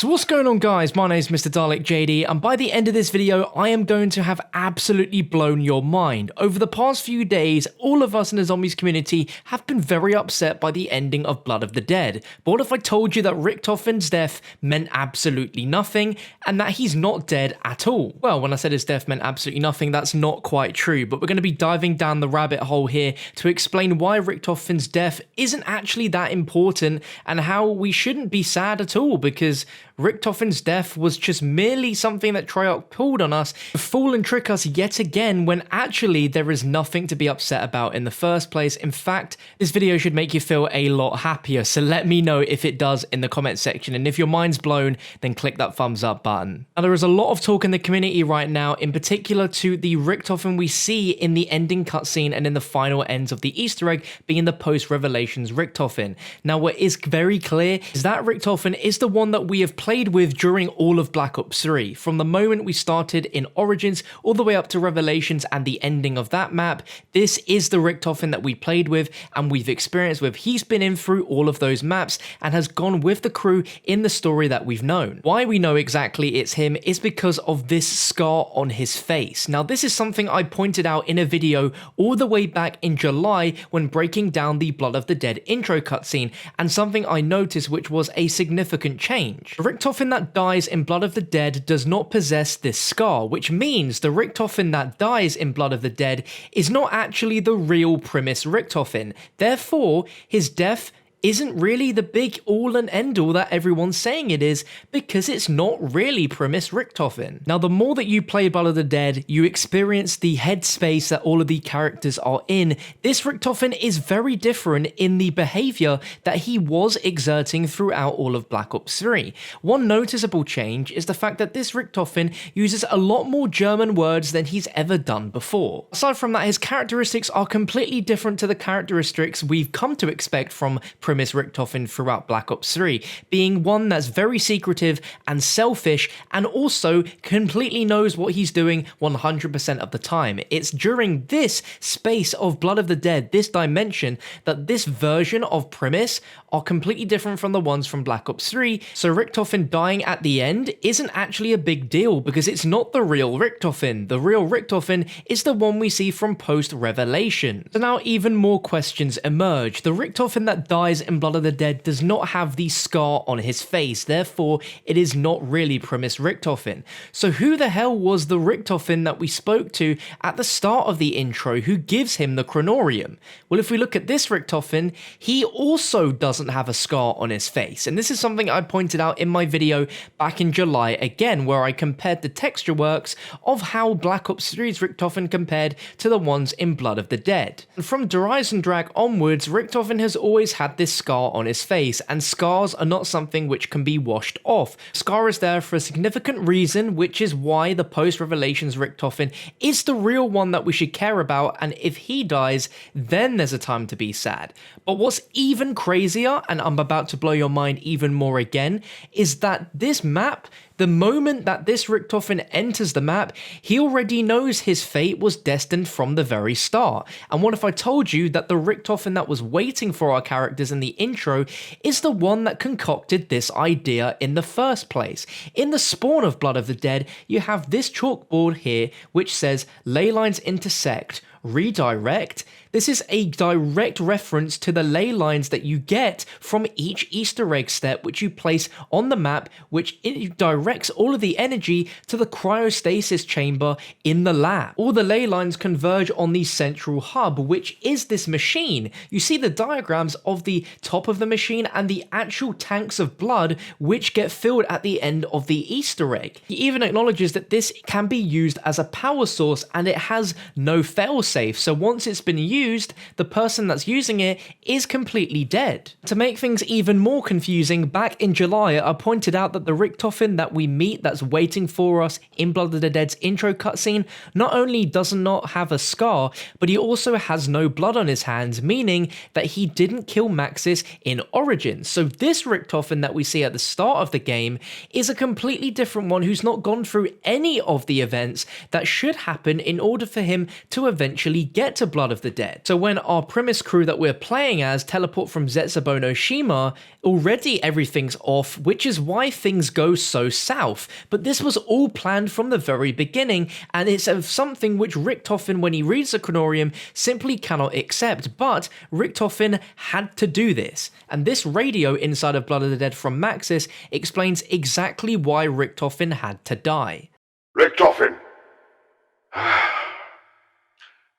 So what's going on, guys? My name is Mr. Dalek JD, and by the end of this video, I am going to have absolutely blown your mind. Over the past few days, all of us in the zombies community have been very upset by the ending of Blood of the Dead. But what if I told you that Richtofen's death meant absolutely nothing, and that he's not dead at all? Well, when I said his death meant absolutely nothing, that's not quite true, but we're going to be diving down the rabbit hole here to explain why Richtofen's death isn't actually that important, and how we shouldn't be sad at all, because Richtofen's death was just merely something that Treyarch pulled on us to fool and trick us yet again, when actually there is nothing to be upset about in the first place. In fact, this video should make you feel a lot happier, so let me know if it does in the comment section, and if your mind's blown, then click that thumbs up button. Now, there is a lot of talk in the community right now, in particular to the Richtofen we see in the ending cutscene and in the final ends of the Easter egg being the post-Revelations Richtofen. Now, what is very clear is that Richtofen is the one that we have played with during all of Black Ops 3. From the moment we started in Origins all the way up to Revelations and the ending of that map, this is the Richtofen that we played with and we've experienced with. He's been in through all of those maps and has gone with the crew in the story that we've known. Why we know exactly it's him is because of this scar on his face. Now, this is something I pointed out in a video all the way back in July when breaking down the Blood of the Dead intro cutscene, and something I noticed which was a significant change. The Richtofen that dies in Blood of the Dead does not possess this scar, which means the Richtofen that dies in Blood of the Dead is not actually the real Primus Richtofen. Therefore, his death isn't really the big all and end all that everyone's saying it is, because it's not really Primus Richtofen. Now, the more that you play Blood of the Dead, you experience the headspace that all of the characters are in. This Richtofen is very different in the behavior that he was exerting throughout all of Black Ops 3. One noticeable change is the fact that this Richtofen uses a lot more German words than he's ever done before. Aside from that, his characteristics are completely different to the characteristics we've come to expect from Primus Richtofen throughout Black Ops 3, being one that's very secretive and selfish, and also completely knows what he's doing 100% of the time. It's during this space of Blood of the Dead, this dimension, that this version of Primus are completely different from the ones from Black Ops 3, so Richtofen dying at the end isn't actually a big deal, because it's not the real Richtofen. The real Richtofen is the one we see from post-Revelation. So now even more questions emerge. The Richtofen that dies in Blood of the Dead does not have the scar on his face, therefore it is not really Primus Richtofen. So who the hell was the Richtofen that we spoke to at the start of the intro who gives him the Chronorium? Well, if we look at this Richtofen, he also doesn't have a scar on his face, and this is something I pointed out in my video back in July again, where I compared the texture works of how Black Ops 3's Richtofen compared to the ones in Blood of the Dead. And from Der Eisendrache onwards, Richtofen has always had this scar on his face, and scars are not something which can be washed off. Scar is there for a significant reason, which is why the post-Revelations Richtofen is the real one that we should care about, and if he dies, then there's a time to be sad. But what's even crazier, and I'm about to blow your mind even more again, is that this map, the moment that this Richtofen enters the map, he already knows his fate was destined from the very start. And what if I told you that the Richtofen that was waiting for our characters in the intro is the one that concocted this idea in the first place? In the spawn of Blood of the Dead, you have this chalkboard here which says ley lines intersect, redirect. This is a direct reference to the ley lines that you get from each Easter egg step which you place on the map, which it directs all of the energy to the cryostasis chamber in the lab. All the ley lines converge on the central hub, which is this machine. You see the diagrams of the top of the machine and the actual tanks of blood which get filled at the end of the Easter egg. He even acknowledges that this can be used as a power source and it has no failsafe, so once it's been used, the person that's using it is completely dead. To make things even more confusing, back in July I pointed out that the Richtofen that we meet that's waiting for us in Blood of the Dead's intro cutscene not only does not have a scar, but he also has no blood on his hands, meaning that he didn't kill Maxis in Origins. So this Richtofen that we see at the start of the game is a completely different one who's not gone through any of the events that should happen in order for him to eventually get to Blood of the Dead. dead. So when our premise crew that we're playing as teleport from Zetsubou no Shima, already everything's off, which is why things go so south. But this was all planned from the very beginning, and it's something which Richtofen, when he reads the Chronorium, simply cannot accept. But Richtofen had to do this, and this radio inside of Blood of the Dead from Maxis explains exactly why Richtofen had to die. Richtofen!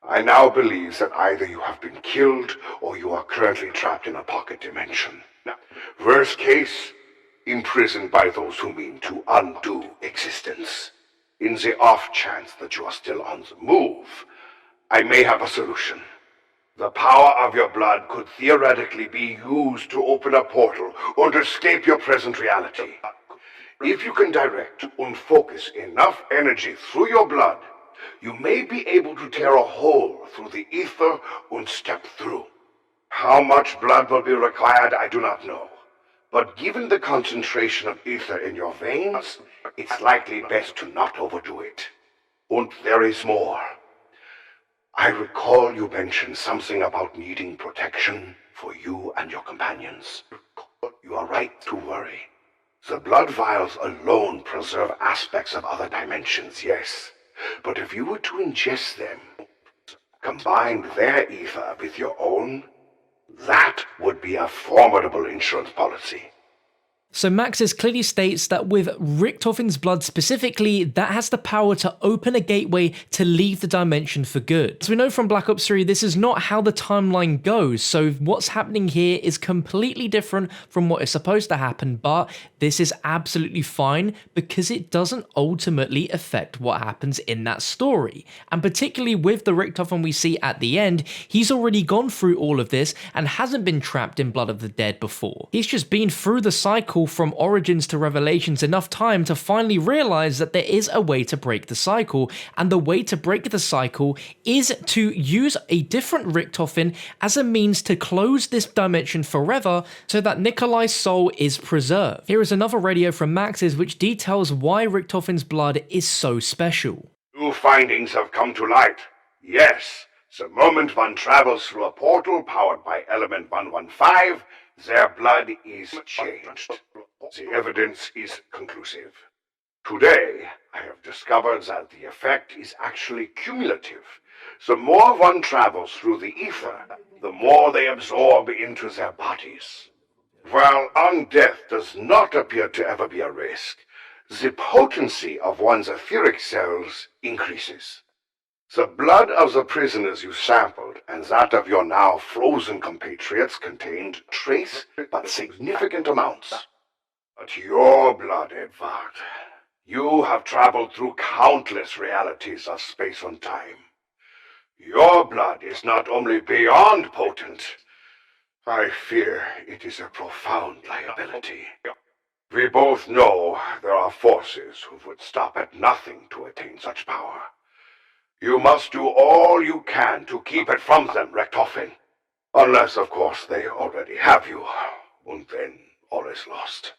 I now believe that either you have been killed or you are currently trapped in a pocket dimension. Worst case, imprisoned by those who mean to undo existence. In the off chance that you are still on the move, I may have a solution. The power of your blood could theoretically be used to open a portal and escape your present reality. If you can direct and focus enough energy through your blood, you may be able to tear a hole through the ether and step through. How much blood will be required, I do not know. But given the concentration of ether in your veins, it's likely best to not overdo it. And there is more. I recall you mentioned something about needing protection for you and your companions. You are right to worry. The blood vials alone preserve aspects of other dimensions, yes. But if you were to ingest them, combine their ether with your own, that would be a formidable insurance policy. So Maxis clearly states that with Richtofen's blood specifically, that has the power to open a gateway to leave the dimension for good. As we know from Black Ops 3, this is not how the timeline goes, so what's happening here is completely different from what is supposed to happen, but this is absolutely fine because it doesn't ultimately affect what happens in that story. And particularly with the Richtofen we see at the end, he's already gone through all of this and hasn't been trapped in Blood of the Dead before. He's just been through the cycle from Origins to Revelations enough time to finally realize that there is a way to break the cycle, and the way to break the cycle is to use a different Richtofen as a means to close this dimension forever so that Nikolai's soul is preserved. Here is another radio from Maxis which details why Richtofen's blood is so special. New findings have come to light. Yes, the moment one travels through a portal powered by element 115, their blood is changed. The evidence is conclusive. Today, I have discovered that the effect is actually cumulative. The more one travels through the ether, the more they absorb into their bodies. While undeath does not appear to ever be a risk, the potency of one's etheric cells increases. The blood of the prisoners you sampled and that of your now frozen compatriots contained trace but significant amounts. But your blood, Edvard, you have traveled through countless realities of space and time. Your blood is not only beyond potent, I fear it is a profound liability. We both know there are forces who would stop at nothing to attain such power. You must do all you can to keep it from them, Richtofen. Unless, of course, they already have you, and then all is lost.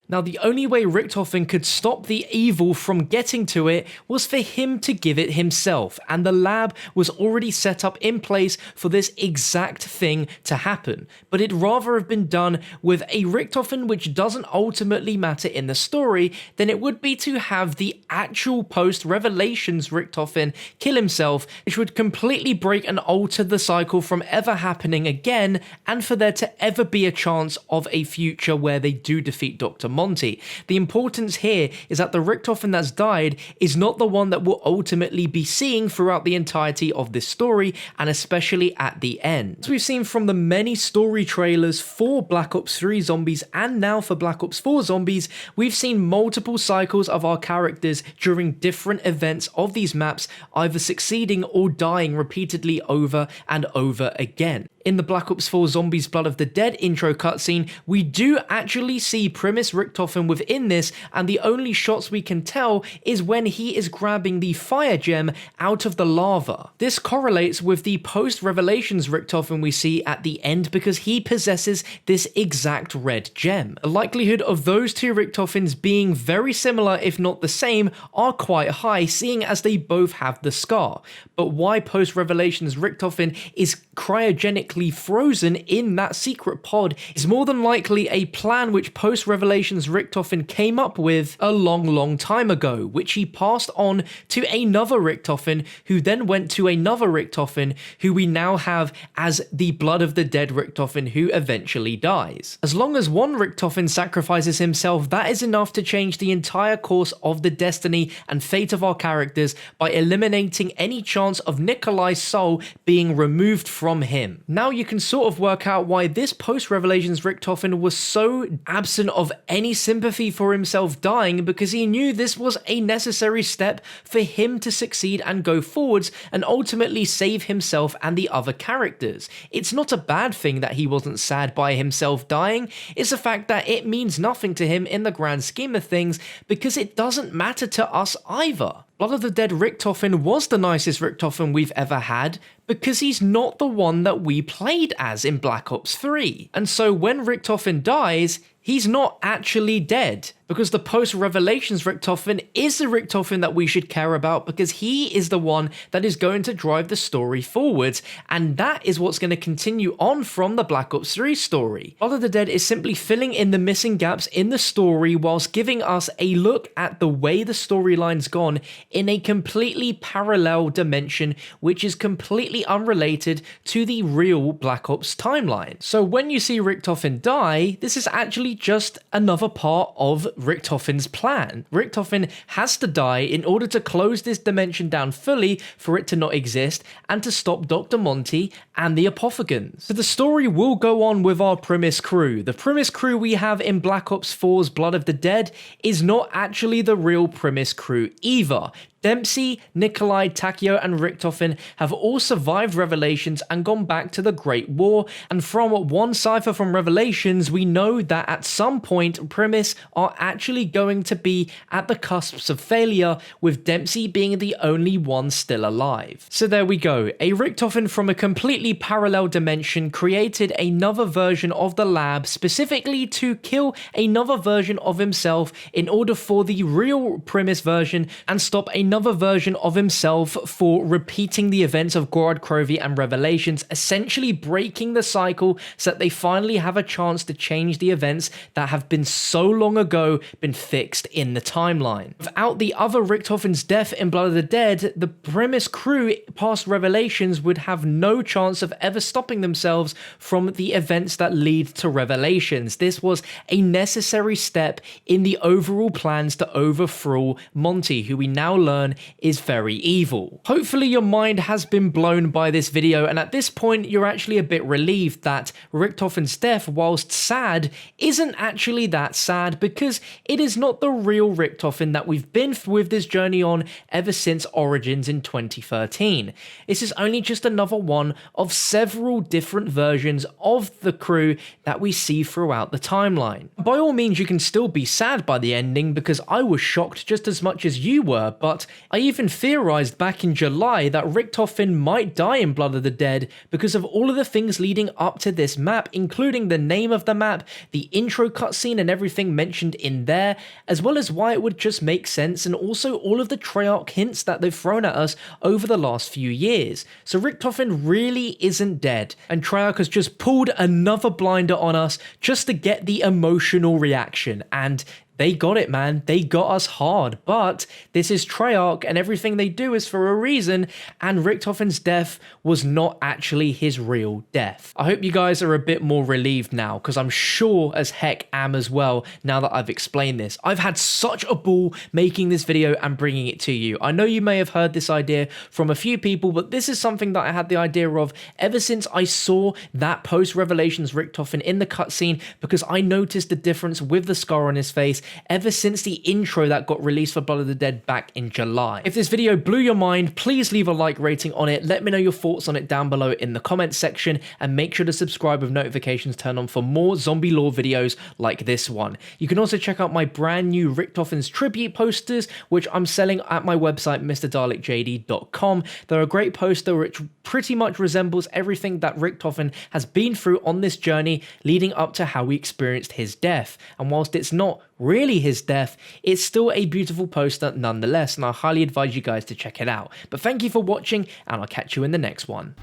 Now, the only way Richtofen could stop the evil from getting to it was for him to give it himself, and the lab was already set up in place for this exact thing to happen. But it'd rather have been done with a Richtofen which doesn't ultimately matter in the story than it would be to have the actual post-Revelations Richtofen kill himself, which would completely break and alter the cycle from ever happening again, and for there to ever be a chance of a future where they do defeat Dr. Monty. The importance here is that the Richtofen that's died is not the one that we'll ultimately be seeing throughout the entirety of this story, and especially at the end. As we've seen from the many story trailers for Black Ops 3 Zombies and now for Black Ops 4 Zombies, we've seen multiple cycles of our characters during different events of these maps either succeeding or dying repeatedly over and over again. In the Black Ops 4 Zombies Blood of the Dead intro cutscene, we do actually see Primus Richtofen within this, and the only shots we can tell is when he is grabbing the fire gem out of the lava. This correlates with the post-Revelations Richtofen we see at the end because he possesses this exact red gem. The likelihood of those two Richtofens being very similar, if not the same, are quite high, seeing as they both have the scar. But why post-Revelations Richtofen is cryogenically frozen in that secret pod is more than likely a plan which post-Revelations Richtofen came up with a long time ago, which he passed on to another Richtofen, who then went to another Richtofen, who we now have as the Blood of the Dead Richtofen, who eventually dies. As long as one Richtofen sacrifices himself, that is enough to change the entire course of the destiny and fate of our characters by eliminating any chance of Nikolai's soul being removed from him. Now you can sort of work out why this post-Revelations Richtofen was so absent of any sympathy for himself dying, because he knew this was a necessary step for him to succeed and go forwards and ultimately save himself and the other characters. It's not a bad thing that he wasn't sad by himself dying, it's the fact that it means nothing to him in the grand scheme of things because it doesn't matter to us either. Blood of the Dead Richtofen was the nicest Richtofen we've ever had because he's not the one that we played as in Black Ops 3. And so when Richtofen dies, he's not actually dead, because the post-Revelations Richtofen is the Richtofen that we should care about because he is the one that is going to drive the story forwards, and that is what's going to continue on from the Black Ops 3 story. Blood of the Dead is simply filling in the missing gaps in the story whilst giving us a look at the way the storyline's gone in a completely parallel dimension which is completely unrelated to the real Black Ops timeline. So when you see Richtofen die, this is actually just another part of Richtofen's plan. Richtofen has to die in order to close this dimension down fully for it to not exist and to stop Dr. Monty and the Apophegans. So the story will go on with our Primus crew. The Primus crew we have in Black Ops 4's Blood of the Dead is not actually the real Primus crew either. Dempsey, Nikolai, Takeo, and Richtofen have all survived Revelations and gone back to the Great War, and from one cipher from Revelations, we know that at some point Primus are actually going to be at the cusps of failure, with Dempsey being the only one still alive. So there we go, a Richtofen from a completely parallel dimension created another version of the lab specifically to kill another version of himself in order for the real Primus version and stop another version of himself for repeating the events of Gorod Krovi and Revelations, essentially breaking the cycle so that they finally have a chance to change the events that have been so long ago been fixed in the timeline. Without the other Richtofen's death in Blood of the Dead, the Primus crew past Revelations would have no chance of ever stopping themselves from the events that lead to Revelations. This was a necessary step in the overall plans to overthrow Monty, who we now learn is very evil. Hopefully your mind has been blown by this video, and at this point you're actually a bit relieved that Richtofen's death, whilst sad, isn't actually that sad because it is not the real Richtofen that we've been with this journey on ever since Origins in 2013. This is only just another one of several different versions of the crew that we see throughout the timeline. By all means, you can still be sad by the ending because I was shocked just as much as you were, but I even theorized back in July that Richtofen might die in Blood of the Dead because of all of the things leading up to this map, including the name of the map, the intro cutscene and everything mentioned in there, as well as why it would just make sense, and also all of the Treyarch hints that they've thrown at us over the last few years. So Richtofen really isn't dead, and Treyarch has just pulled another blinder on us just to get the emotional reaction, and they got it, man. They got us hard. But this is Treyarch, and everything they do is for a reason, and Richtofen's death was not actually his real death. I hope you guys are a bit more relieved now, because I'm sure as heck am as well now that I've explained this. I've had such a ball making this video and bringing it to you. I know you may have heard this idea from a few people, but this is something that I had the idea of ever since I saw that post-Revelations Richtofen in the cutscene, because I noticed the difference with the scar on his face ever since the intro that got released for Blood of the Dead back in July. If this video blew your mind, please leave a like rating on it, let me know your thoughts on it down below in the comments section, and make sure to subscribe with notifications turned on for more zombie lore videos like this one. You can also check out my brand new Richtofen's tribute posters, which I'm selling at my website MrDalekJD.com. They're a great poster which pretty much resembles everything that Richtofen has been through on this journey leading up to how we experienced his death. And whilst it's not really his death, it's still a beautiful poster nonetheless, and I highly advise you guys to check it out. But thank you for watching, and I'll catch you in the next one.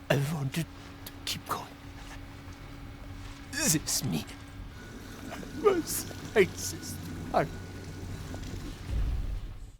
I wanted to keep going. This me was racist.